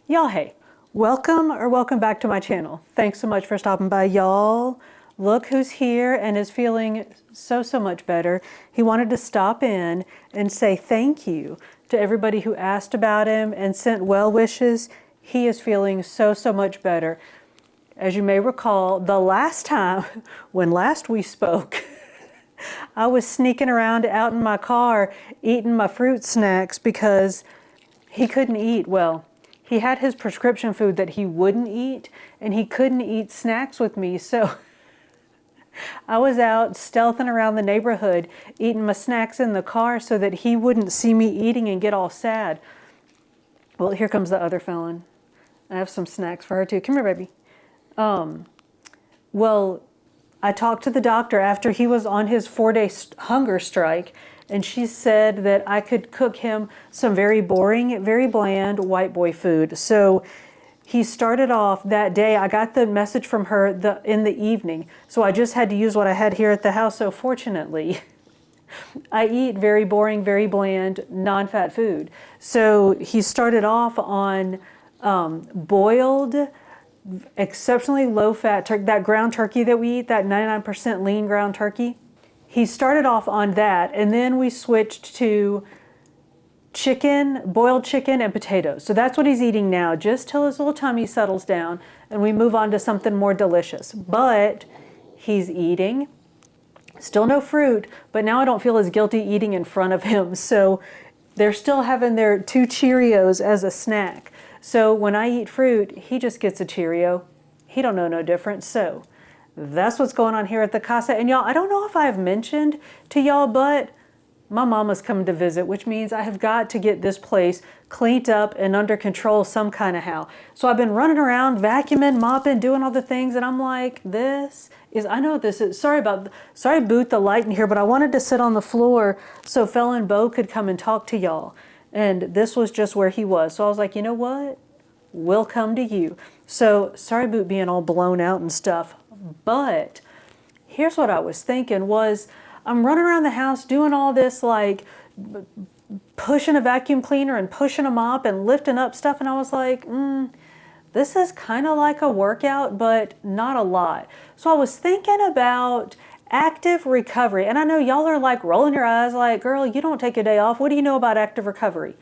Y'all, hey, welcome back to my channel. Thanks so much for stopping by, y'all. Look who's here and is feeling so much better. He wanted to stop in and say thank you to everybody who asked about him and sent well wishes. He is feeling so much better. As you may recall, the last time, when last we spoke, I was sneaking around out in my car eating my fruit snacks because he couldn't eat. Well, he had his prescription food that he wouldn't eat, and he couldn't eat snacks with me. So I was out stealthing around the neighborhood, eating my snacks in the car so that he wouldn't see me eating and get all sad. Well, here comes the other felon. I have some snacks for her too. Come here, baby. Well, I talked to the doctor after he was on his 4-day hunger strike, and she said that I could cook him some very boring, very bland white boy food. So he started off that day. I got the message from her in the evening, so I just had to use what I had here at the house. So fortunately, I eat very boring, very bland, non-fat food. So he started off on boiled, exceptionally low-fat turkey, that ground turkey that we eat, that 99% lean ground turkey. He started off on that, and then we switched to chicken, boiled chicken and potatoes. So that's what he's eating now, just till his little tummy settles down and we move on to something more delicious. But he's eating, still no fruit, but now I don't feel as guilty eating in front of him. So they're still having their 2 Cheerios as a snack. So when I eat fruit, he just gets a Cheerio. He don't know no difference. So that's what's going on here at the casa. And y'all, I don't know if I've mentioned to y'all, but my mama's coming to visit, which means I have got to get this place cleaned up and under control some kind of how. So I've been running around, vacuuming, mopping, doing all the things, and I'm like, I know this is, sorry, boot the light in here, but I wanted to sit on the floor so Felon Beau could come and talk to y'all. And this was just where he was. So I was like, you know what? We'll come to you. So sorry, boot being all blown out and stuff. But here's what I was thinking was, I'm running around the house doing all this, like pushing a vacuum cleaner and pushing a mop and lifting up stuff. And I was like, this is kind of like a workout, but not a lot. So I was thinking about active recovery. And I know y'all are like rolling your eyes like, girl, you don't take a day off. What do you know about active recovery?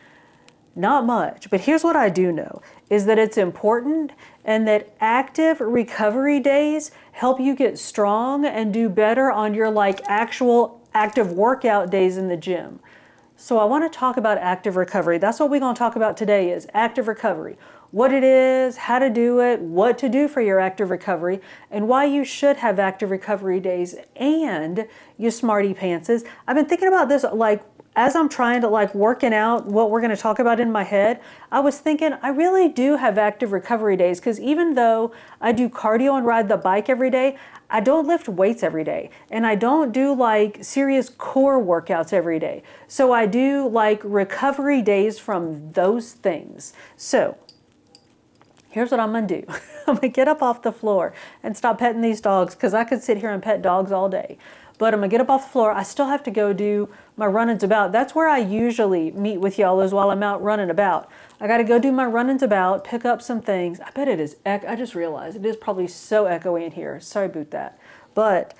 Not much, but here's what I do know, is that it's important and that active recovery days help you get strong and do better on your like actual active workout days in the gym. So I want to talk about active recovery. That's what we're going to talk about today is active recovery. What it is, how to do it, what to do for your active recovery, and why you should have active recovery days and you smarty pantses. I've been thinking about this like as I'm trying to like working out what we're going to talk about in my head, I was thinking I really do have active recovery days because even though I do cardio and ride the bike every day, I don't lift weights every day and I don't do like serious core workouts every day. So I do like recovery days from those things. So here's what I'm going to do. I'm going to get up off the floor and stop petting these dogs because I could sit here and pet dogs all day. But I'm going to get up off the floor. I still have to go do my run-ins about. That's where I usually meet with y'all is while I'm out running about. I got to go do my run-ins about, pick up some things. I bet it is, I just realized it is probably so echoey in here. Sorry about that. But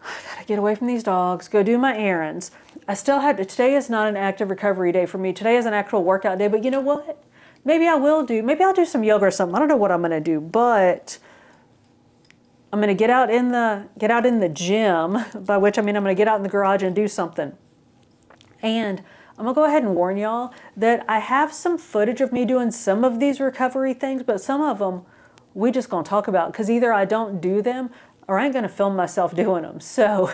I got to get away from these dogs, go do my errands. I still have to, today is not an active recovery day for me. Today is an actual workout day, but you know what? Maybe I'll do some yoga or something. I don't know what I'm going to do, but I'm going to get out in the gym, by which I mean I'm going to get out in the garage and do something. And I'm going to go ahead and warn y'all that I have some footage of me doing some of these recovery things, but some of them we just going to talk about because either I don't do them or I ain't going to film myself doing them. So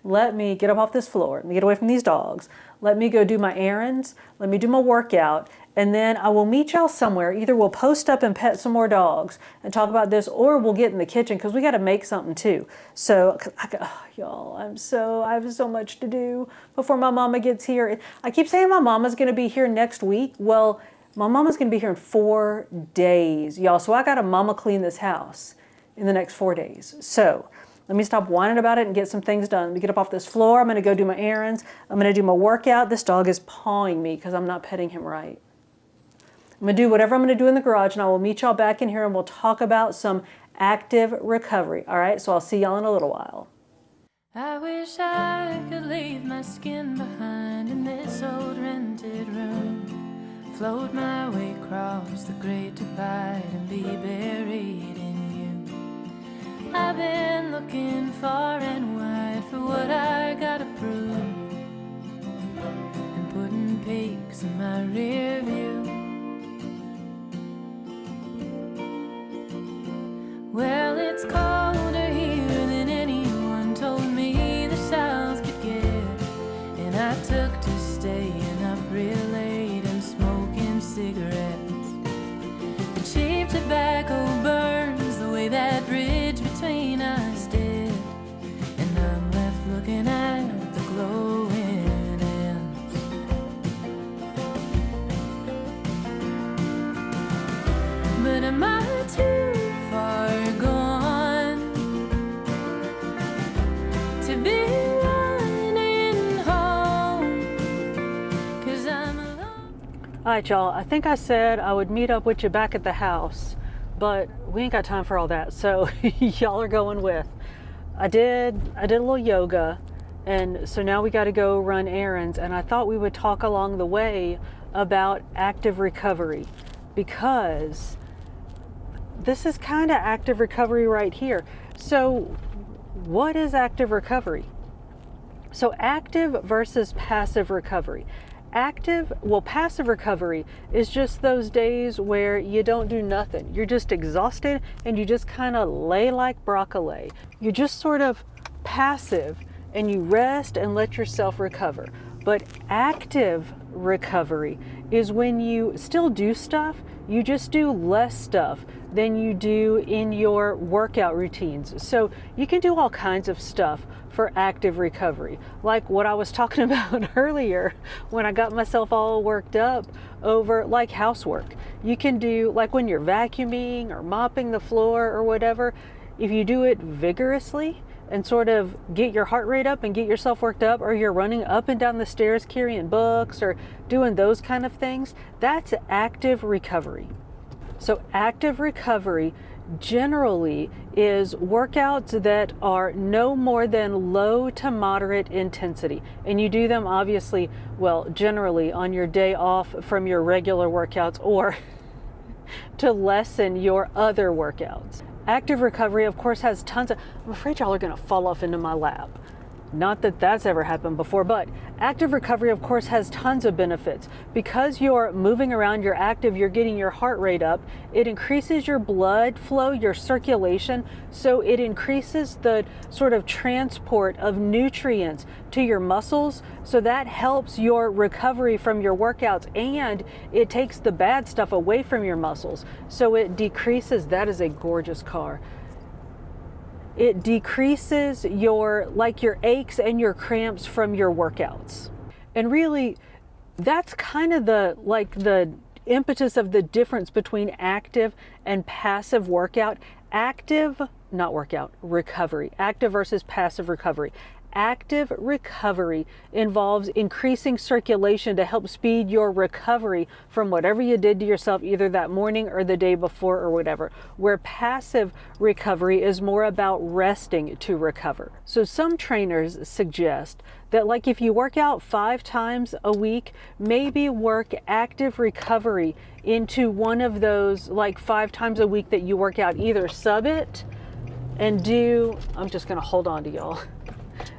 let me get up off this floor. Let me get away from these dogs. Let me go do my errands. Let me do my workout. And then I will meet y'all somewhere. Either we'll post up and pet some more dogs and talk about this, or we'll get in the kitchen because we got to make something too. So, y'all, I have so much to do before my mama gets here. I keep saying my mama's going to be here next week. Well, my mama's going to be here in 4 days, y'all. So I got to mama clean this house in the next 4 days. So let me stop whining about it and get some things done. Let me get up off this floor. I'm going to go do my errands. I'm going to do my workout. This dog is pawing me because I'm not petting him right. I'm going to do whatever I'm going to do in the garage, and I will meet y'all back in here and we'll talk about some active recovery. All right, so I'll see y'all in a little while. I wish I could leave my skin behind in this old rented room, float my way across the great divide and be buried in you. I've been looking far and wide for what I gotta prove, and putting peaks in my rear view. Well, it's colder here than anyone told me the South could get, and I took to staying up real late and smoking cigarettes. The cheap tobacco burns the way that bridge between us did, and I'm left looking at the glowing ends. But am I too far gone to be running home? 'Cause I'm alone. All right, y'all, I think I said I would meet up with you back at the house, but we ain't got time for all that, so y'all are going with. I did a little yoga, and so now we got to go run errands, and I thought we would talk along the way about active recovery, because this is kind of active recovery right here. So what is active recovery? So active versus passive recovery. Passive recovery is just those days where you don't do nothing. You're just exhausted and you just kind of lay like broccoli. You're just sort of passive and you rest and let yourself recover. But active recovery is when you still do stuff, you just do less stuff than you do in your workout routines. So you can do all kinds of stuff for active recovery, like what I was talking about earlier when I got myself all worked up over like housework. You can do like when you're vacuuming or mopping the floor or whatever, if you do it vigorously and sort of get your heart rate up and get yourself worked up, or you're running up and down the stairs carrying books or doing those kind of things, that's active recovery. So active recovery generally is workouts that are no more than low to moderate intensity. And you do them obviously, well, generally on your day off from your regular workouts or to lessen your other workouts. Active recovery, of course, has tons of, I'm afraid y'all are gonna fall off into my lap. Not that that's ever happened before, but active recovery, of course, has tons of benefits. Because you're moving around, you're active, you're getting your heart rate up, it increases your blood flow, your circulation, so it increases the sort of transport of nutrients to your muscles, so that helps your recovery from your workouts, and it takes the bad stuff away from your muscles, so it decreases, that is a gorgeous car. It decreases your aches and your cramps from your workouts. And recovery, that's kind of the impetus of the difference between active and passive workout. Recovery. Active versus passive recovery. Active recovery involves increasing circulation to help speed your recovery from whatever you did to yourself either that morning or the day before or whatever, where passive recovery is more about resting to recover. So some trainers suggest that if you work out 5 times a week, maybe work active recovery into one of those 5 times a week that you work out. Either sub it and do, I'm just gonna hold on to y'all.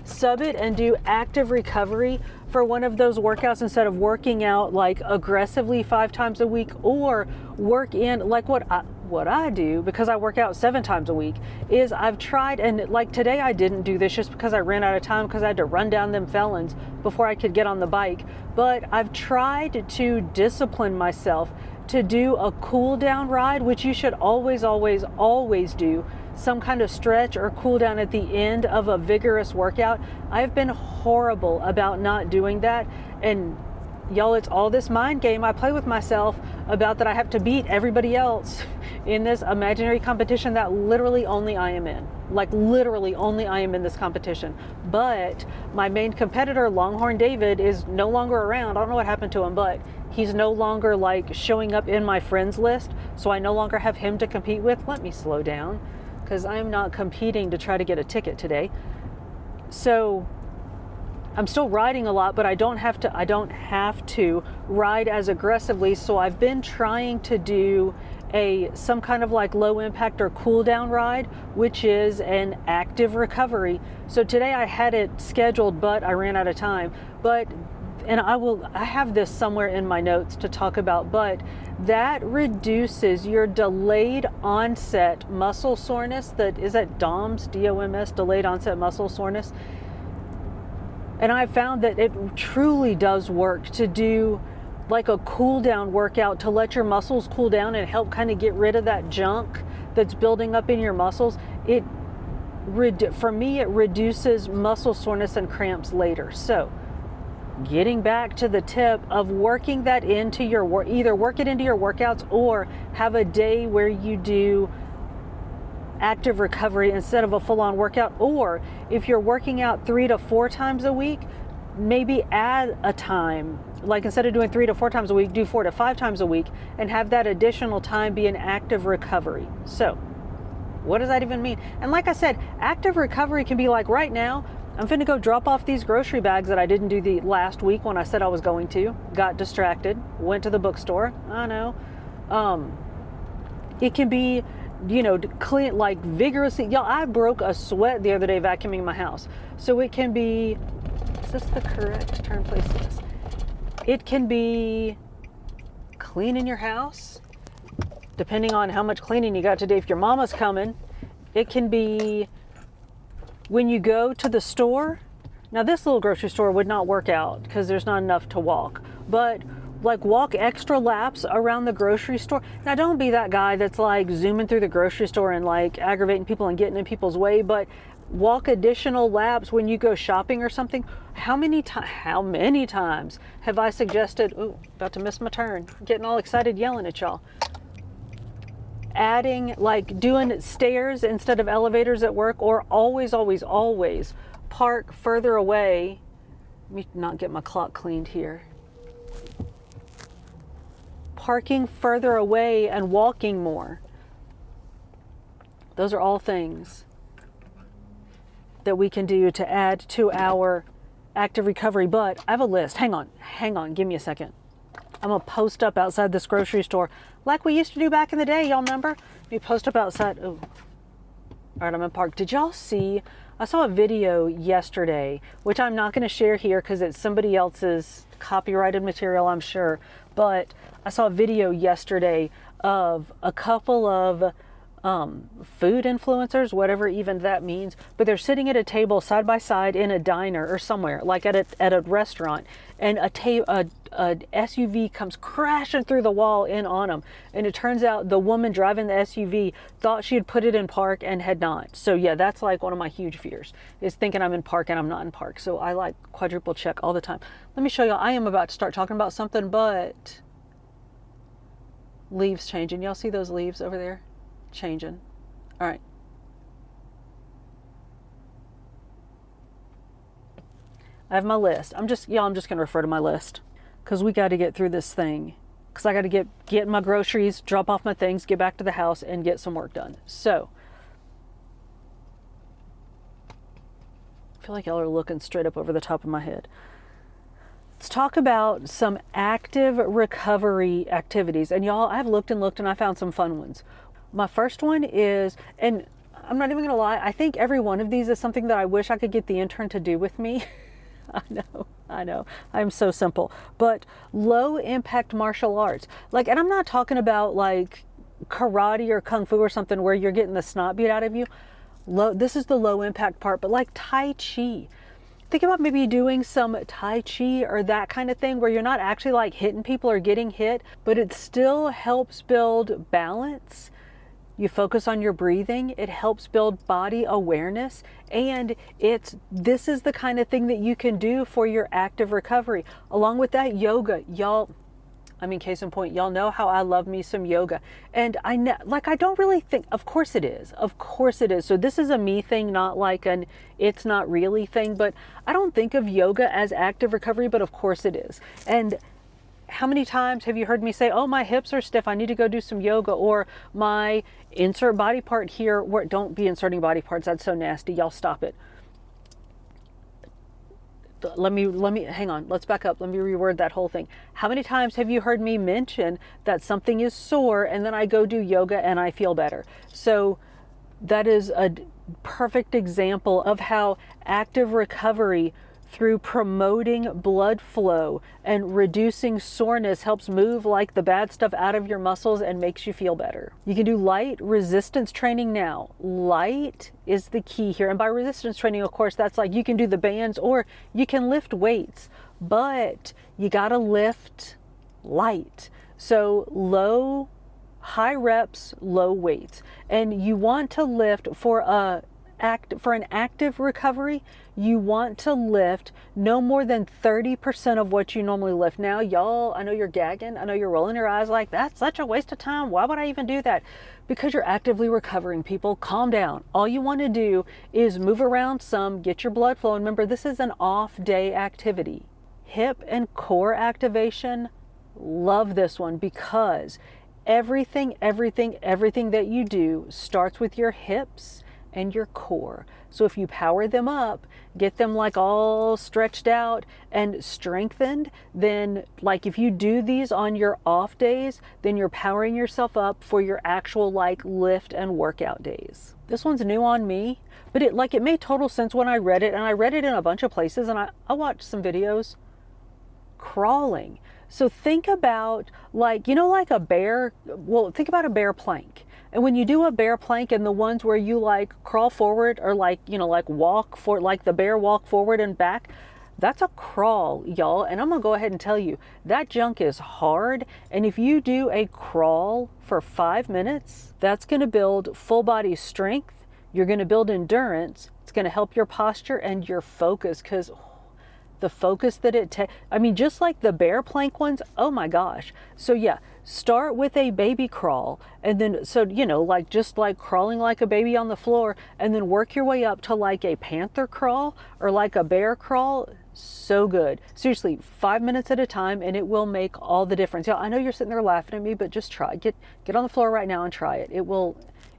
Sub it and do active recovery for one of those workouts instead of working out aggressively 5 times a week, or work in what I do, because I work out 7 times a week, is I've tried, and today I didn't do this just because I ran out of time because I had to run down them Felons before I could get on the bike, but I've tried to discipline myself to do a cool down ride, which you should always do, some kind of stretch or cool down at the end of a vigorous workout. I've been horrible about not doing that, and y'all, it's all this mind game I play with myself about that I have to beat everybody else in this imaginary competition that literally only I am in. Literally only I am in this competition. But my main competitor, Longhorn David, is no longer around. I don't know what happened to him, but He's no longer like showing up in my friends list, so I no longer have him to compete with. Let me slow down, because I'm not competing to try to get a ticket today. So I'm still riding a lot, but I don't have to ride as aggressively. So I've been trying to do some kind of like low impact or cool down ride, which is an active recovery. So today I had it scheduled, but I ran out of time. And I have this somewhere in my notes to talk about, but that reduces your delayed onset muscle soreness. Is that DOMS, D-O-M-S, delayed onset muscle soreness. And I found that it truly does work to do like a cool down workout to let your muscles cool down and help kind of get rid of that junk that's building up in your muscles. For me, it reduces muscle soreness and cramps later. So getting back to the tip of working that into either work it into your workouts or have a day where you do active recovery instead of a full-on workout. Or if you're working out 3 to 4 times a week, maybe add a time, like instead of doing 3 to 4 times a week, do 4 to 5 times a week and have that additional time be an active recovery. So what does that even mean? And like I said, active recovery can be like right now, I'm finna go drop off these grocery bags that I didn't do the last week when I said I was going to. Got distracted, went to the bookstore. I know. It can be, clean, like vigorously. Y'all, I broke a sweat the other day vacuuming my house. So it can be, is this the correct turn place? Yes. It can be cleaning your house, depending on how much cleaning you got today. If your mama's coming, it can be when you go to the store. Now this little grocery store would not work out because there's not enough to walk, but like walk extra laps around the grocery store. Now don't be that guy that's like zooming through the grocery store and like aggravating people and getting in people's way, but walk additional laps when you go shopping or something. How many times have I suggested, ooh, about to miss my turn, getting all excited yelling at y'all, adding, like doing stairs instead of elevators at work, or always park further away. Let me not get my clock cleaned here. Parking further away and walking more. Those are all things that we can do to add to our active recovery. But I have a list. Hang on, give me a second. I'm gonna post up outside this grocery store like we used to do back in the day. Y'all remember? You post up outside. Oh, all right, I'm in park. Did y'all see? I saw a video yesterday, which I'm not gonna share here because it's somebody else's copyrighted material, I'm sure. But I saw a video yesterday of a couple of food influencers, whatever even that means, but they're sitting at a table side by side in a diner or somewhere, like at a restaurant, and a SUV comes crashing through the wall in on them, and it turns out the woman driving the SUV thought she had put it in park and had not. So yeah, that's like one of my huge fears, is thinking I'm in park and I'm not in park. So I like quadruple check all the time. Let me show you. I am about to start talking about something, but leaves changing. Y'all see those leaves over there changing? All right. I have my list. I'm just going to refer to my list because we got to get through this thing, because I got to get my groceries, drop off my things, get back to the house and get some work done. So I feel like y'all are looking straight up over the top of my head. Let's talk about some active recovery activities. And y'all, I've looked and I found some fun ones. My first one is, and I'm not even gonna lie, I think every one of these is something that I wish I could get the intern to do with me. I know, I'm so simple. But low impact martial arts. Like, and I'm not talking about like karate or kung fu or something where you're getting the snot beat out of you. This is the low impact part, but like Tai Chi. Think about maybe doing some Tai Chi or that kind of thing where you're not actually like hitting people or getting hit, but it still helps build balance. You focus on your breathing. It helps build body awareness. And this is the kind of thing that you can do for your active recovery. Along with that, yoga. Y'all, I mean, case in point, y'all know how I love me some yoga. And I don't really think, of course it is. Of course it is. So this is a me thing, not like an it's not really thing. But I don't think of yoga as active recovery, but of course it is. And how many times have you heard me say, oh, my hips are stiff, I need to go do some yoga, or my insert body part here, where don't be inserting body parts, that's so nasty, y'all stop it. Let me hang on, let's back up, let me reword that whole thing. How many times have you heard me mention that something is sore and then I go do yoga and I feel better? So that is a perfect example of how active recovery through promoting blood flow and reducing soreness helps move like the bad stuff out of your muscles and makes you feel better. You can do light resistance training now. Light is the key here. And by resistance training, of course, that's like you can do the bands or you can lift weights, but you gotta lift light. So high reps, low weights. And you want to lift for an active recovery, you want to lift no more than 30% of what you normally lift. Now, y'all, I know you're gagging. I know you're rolling your eyes like, that's such a waste of time. Why would I even do that? Because you're actively recovering, people. Calm down. All you want to do is move around some, get your blood flowing. Remember, this is an off-day activity. Hip and core activation, love this one because everything that you do starts with your hips and your core. So if you power them up, get them like all stretched out and strengthened, then like if you do these on your off days, then you're powering yourself up for your actual like lift and workout days. This one's new on me, but it made total sense when I read it, and I read it in a bunch of places, and I watched some videos. Crawling. So think about like a bear, think about a bear plank. And when you do a bear plank and the ones where you like crawl forward or like walk for like the bear walk forward and back, that's a crawl, y'all. And I'm gonna go ahead and tell you that junk is hard. And if you do a crawl for 5 minutes, that's gonna build full body strength. You're gonna build endurance. It's gonna help your posture and your focus, because the focus that it takes, just like the bear plank ones, oh my gosh. So yeah, start with a baby crawl, and then, just like crawling like a baby on the floor, and then work your way up to like a panther crawl or like a bear crawl. So good. Seriously, 5 minutes at a time, and it will make all the difference. Yeah, I know you're sitting there laughing at me, but just try. Get on the floor right now and try it.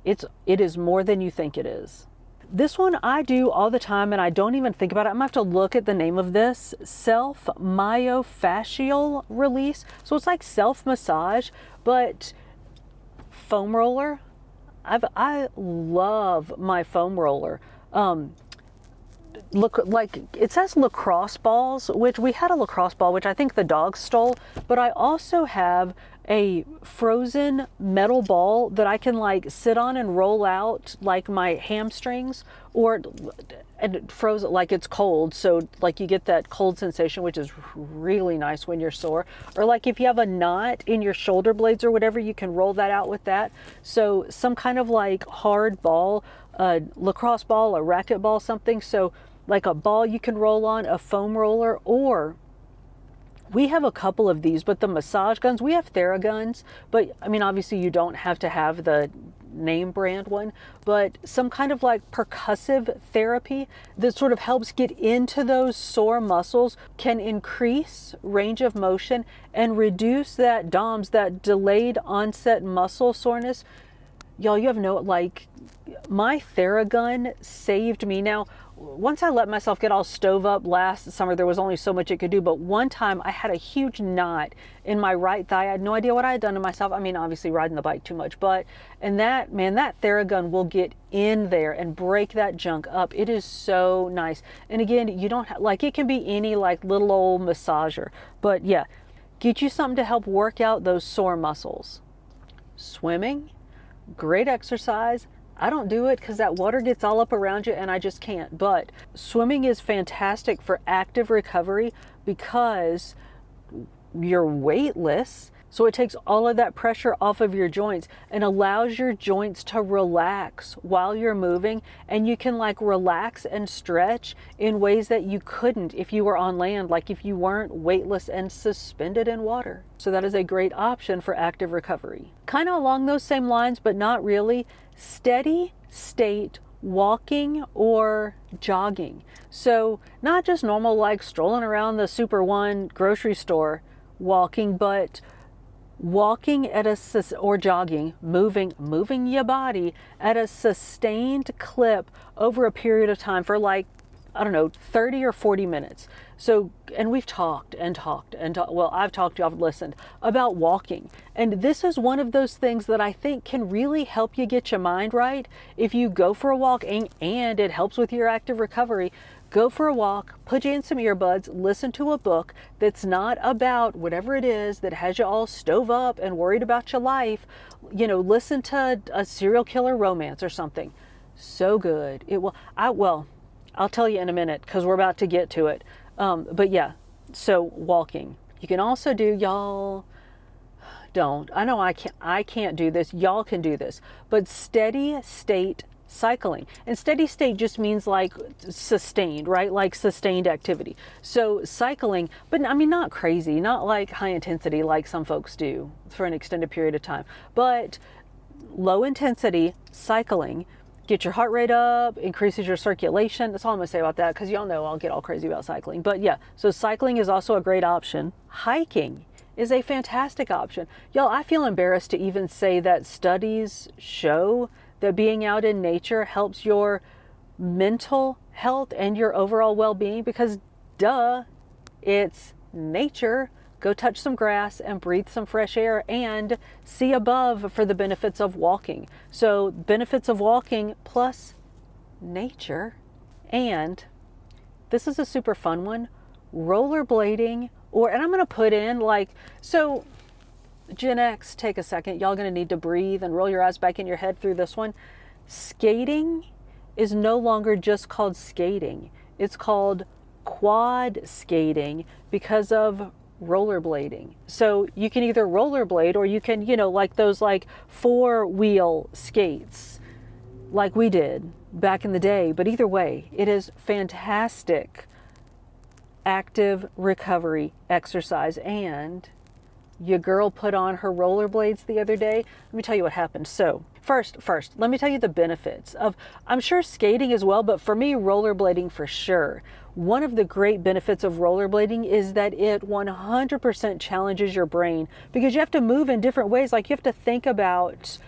It is more than you think it is. This one I do all the time, and I don't even think about it. I'm gonna have to look at the name of this. Self-myofascial release. So it's like self-massage, but foam roller. I love my foam roller. Look, like it says lacrosse balls, which we had a lacrosse ball, which I think the dogs stole, but I also have a frozen metal ball that I can like sit on and roll out like my hamstrings, and frozen like it's cold, so like you get that cold sensation, which is really nice when you're sore. Or like if you have a knot in your shoulder blades or whatever, you can roll that out with that. So some kind of like hard ball, a lacrosse ball, a racket ball, something. So like a ball you can roll on, a foam roller, or we have a couple of these, but the massage guns, we have Theraguns, but obviously you don't have to have the name brand one, but some kind of like percussive therapy that sort of helps get into those sore muscles can increase range of motion and reduce that DOMS, that delayed onset muscle soreness. Y'all, you have my Theragun saved me. Now, once I let myself get all stove up last summer, there was only so much it could do. But one time I had a huge knot in my right thigh. I had no idea what I had done to myself. Obviously riding the bike too much, and that Theragun will get in there and break that junk up. It is so nice. And again, you don't it can be any like little old massager, but yeah, get you something to help work out those sore muscles. Swimming, great exercise. I don't do it because that water gets all up around you and I just can't. But swimming is fantastic for active recovery because you're weightless. So it takes all of that pressure off of your joints and allows your joints to relax while you're moving. And you can like relax and stretch in ways that you couldn't if you were on land, like if you weren't weightless and suspended in water. So that is a great option for active recovery. Kind of along those same lines, but not really. Steady state walking or jogging. So not just normal like strolling around the Super One grocery store. walking, but walking at or jogging, moving your body at a sustained clip over a period of time for like, I don't know, 30 or 40 minutes. So, and we've talked and talked and talked. Well, I've talked, y'all have listened about walking. And this is one of those things that I think can really help you get your mind right. If you go for a walk and it helps with your active recovery, go for a walk, put you in some earbuds, listen to a book that's not about whatever it is that has you all stove up and worried about your life. You know, listen to a serial killer romance or something. So good. It will, I'll tell you in a minute because we're about to get to it. But yeah, so walking. You can also do, y'all don't. I know I can't do this. Y'all can do this. But steady state cycling. And steady state just means like sustained, right? Like sustained activity. So cycling, but I mean, not crazy, not like high intensity like some folks do for an extended period of time, but low intensity cycling. Get your heart rate up, increases your circulation. That's all I'm gonna say about that because y'all know I'll get all crazy about cycling. But yeah, so cycling is also a great option. Hiking is a fantastic option. Y'all, I feel embarrassed to even say that studies show that being out in nature helps your mental health and your overall well-being because duh, it's nature. Go touch some grass and breathe some fresh air and see above for the benefits of walking. So benefits of walking plus nature. And this is a super fun one, rollerblading, and I'm going to put in like, so Gen X, take a second. Y'all going to need to breathe and roll your eyes back in your head through this one. Skating is no longer just called skating. It's called quad skating because of rollerblading. So you can either rollerblade or you can, you know, like those like 4-wheel skates like we did back in the day. But either way, it is fantastic active recovery exercise. And your girl put on her rollerblades the other day. Let me tell you what happened. So first, let me tell you the benefits of, I'm sure skating as well, but for me, rollerblading for sure. One of the great benefits of rollerblading is that it 100% challenges your brain because you have to move in different ways. Like you have to think about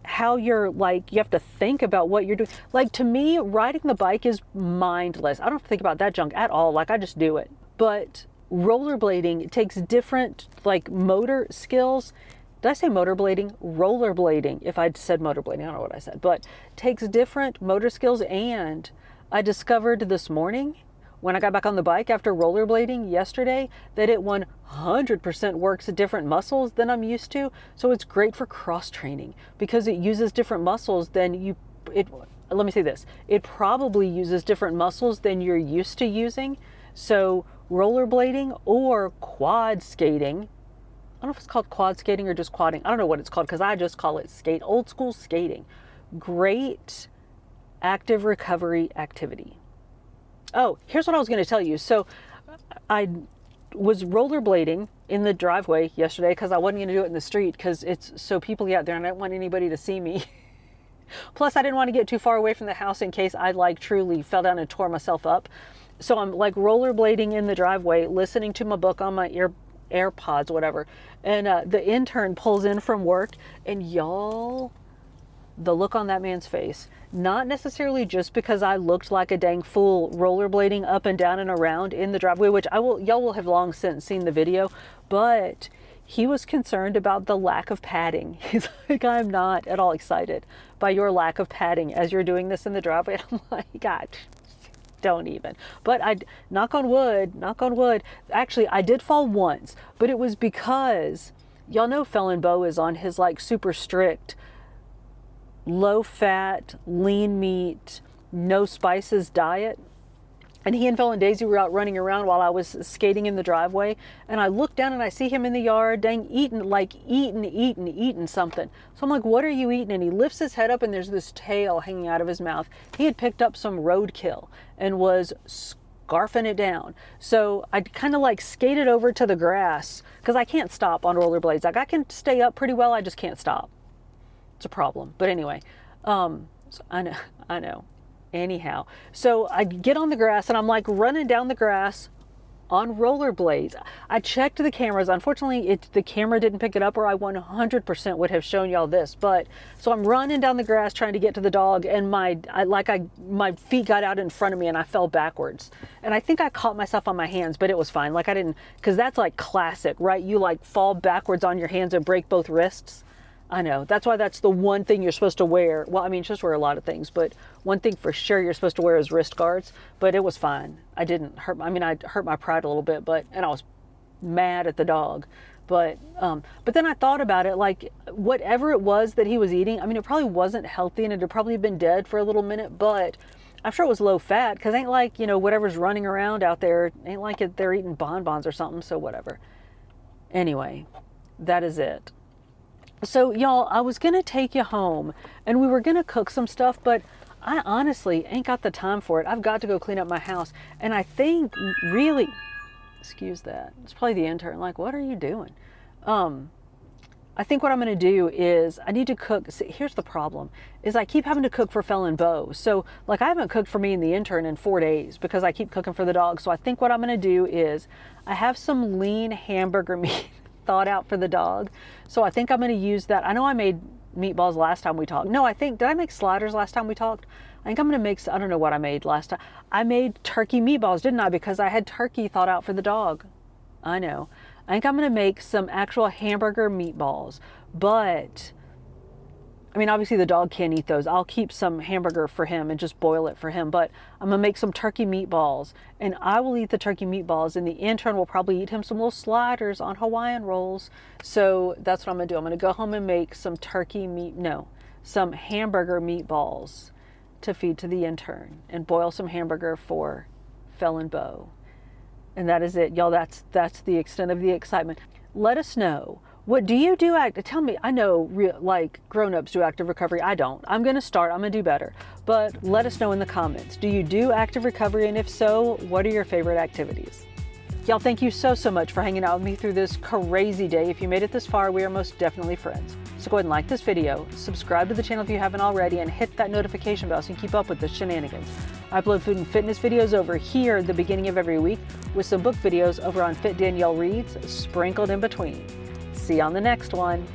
how you're like, you have to think about what you're doing. Like to me, riding the bike is mindless. I don't have to think about that junk at all. Like I just do it. But rollerblading takes different like motor skills. Did I say motorblading? Rollerblading. If I'd said motorblading, I don't know what I said, but takes different motor skills. And I discovered this morning when I got back on the bike after rollerblading yesterday that it 100% works different muscles than I'm used to. So it's great for cross training because it uses different muscles than let me say this, it probably uses different muscles than you're used to using. So rollerblading or quad skating, I don't know if it's called quad skating or just quadding. I don't know what it's called because I just call it old school skating. Great active recovery activity. Oh, here's what I was going to tell you. So I was rollerblading in the driveway yesterday because I wasn't going to do it in the street because it's so peoply out there and I didn't want anybody to see me. Plus, I didn't want to get too far away from the house in case I like truly fell down and tore myself up. So I'm like rollerblading in the driveway, listening to my book on my AirPods, whatever. And the intern pulls in from work and y'all, the look on that man's face, not necessarily just because I looked like a dang fool rollerblading up and down and around in the driveway, which y'all will have long since seen the video, but he was concerned about the lack of padding. He's like, I'm not at all excited by your lack of padding as you're doing this in the driveway. I'm like, God, don't even. But I, knock on wood, actually I did fall once, but it was because y'all know Felon Beau is on his like super strict low fat, lean meat, no spices diet. And he and Felon Daisy were out running around while I was skating in the driveway. And I look down and I see him in the yard, dang, eating something. So I'm like, what are you eating? And he lifts his head up and there's this tail hanging out of his mouth. He had picked up some roadkill and was scarfing it down. So I kind of like skated over to the grass because I can't stop on rollerblades. Like I can stay up pretty well, I just can't stop. It's a problem. But anyway, so I know. Anyhow, so I get on the grass and I'm like running down the grass on rollerblades. I checked the cameras. Unfortunately, the camera didn't pick it up, or I 100% would have shown y'all this. But so I'm running down the grass trying to get to the dog, and my feet got out in front of me, and I fell backwards. And I think I caught myself on my hands, but it was fine. Like I didn't, because that's like classic, right? You like fall backwards on your hands and break both wrists. I know. That's why that's the one thing you're supposed to wear. Well, I mean, you're supposed to wear a lot of things, but one thing for sure you're supposed to wear is wrist guards. But it was fine. I didn't hurt. I mean, I hurt my pride a little bit, and I was mad at the dog. But then I thought about it, like whatever it was that he was eating. I mean, it probably wasn't healthy, and it had probably been dead for a little minute. But I'm sure it was low fat, because ain't like whatever's running around out there ain't like they're eating bonbons or something. So whatever. Anyway, that is it. So y'all, I was gonna take you home and we were gonna cook some stuff, but I honestly ain't got the time for it. I've got to go clean up my house. And I think really, excuse that, it's probably the intern, like, what are you doing? I think what I'm gonna do is I need to cook. See, here's the problem, is I keep having to cook for Felon and Beau. So like I haven't cooked for me and the intern in 4 days because I keep cooking for the dog. So I think what I'm gonna do is I have some lean hamburger meat thawed out for the dog. So I think I'm going to use that. I know I made meatballs last time we talked. No, did I make sliders last time we talked? I think I'm going to make, I don't know what I made last time. I made turkey meatballs, didn't I? Because I had turkey thawed out for the dog. I know. I think I'm going to make some actual hamburger meatballs, but I mean, obviously the dog can't eat those. I'll keep some hamburger for him and just boil it for him, but I'm gonna make some turkey meatballs, and I will eat the turkey meatballs, and the intern will probably eat him some little sliders on Hawaiian rolls. So that's what I'm gonna do. I'm gonna go home and make some some hamburger meatballs to feed to the intern, and boil some hamburger for Felon Beau. And that is it, y'all. That's the extent of the excitement. Let us know. What do you do? Tell me. I know like grown-ups do active recovery. I don't. I'm going to start. I'm going to do better. But let us know in the comments. Do you do active recovery? And if so, what are your favorite activities? Y'all, thank you so much for hanging out with me through this crazy day. If you made it this far, we are most definitely friends. So go ahead and like this video, subscribe to the channel if you haven't already, and hit that notification bell so you can keep up with the shenanigans. I upload food and fitness videos over here at the beginning of every week, with some book videos over on Fit Danielle Reads sprinkled in between. See you on the next one.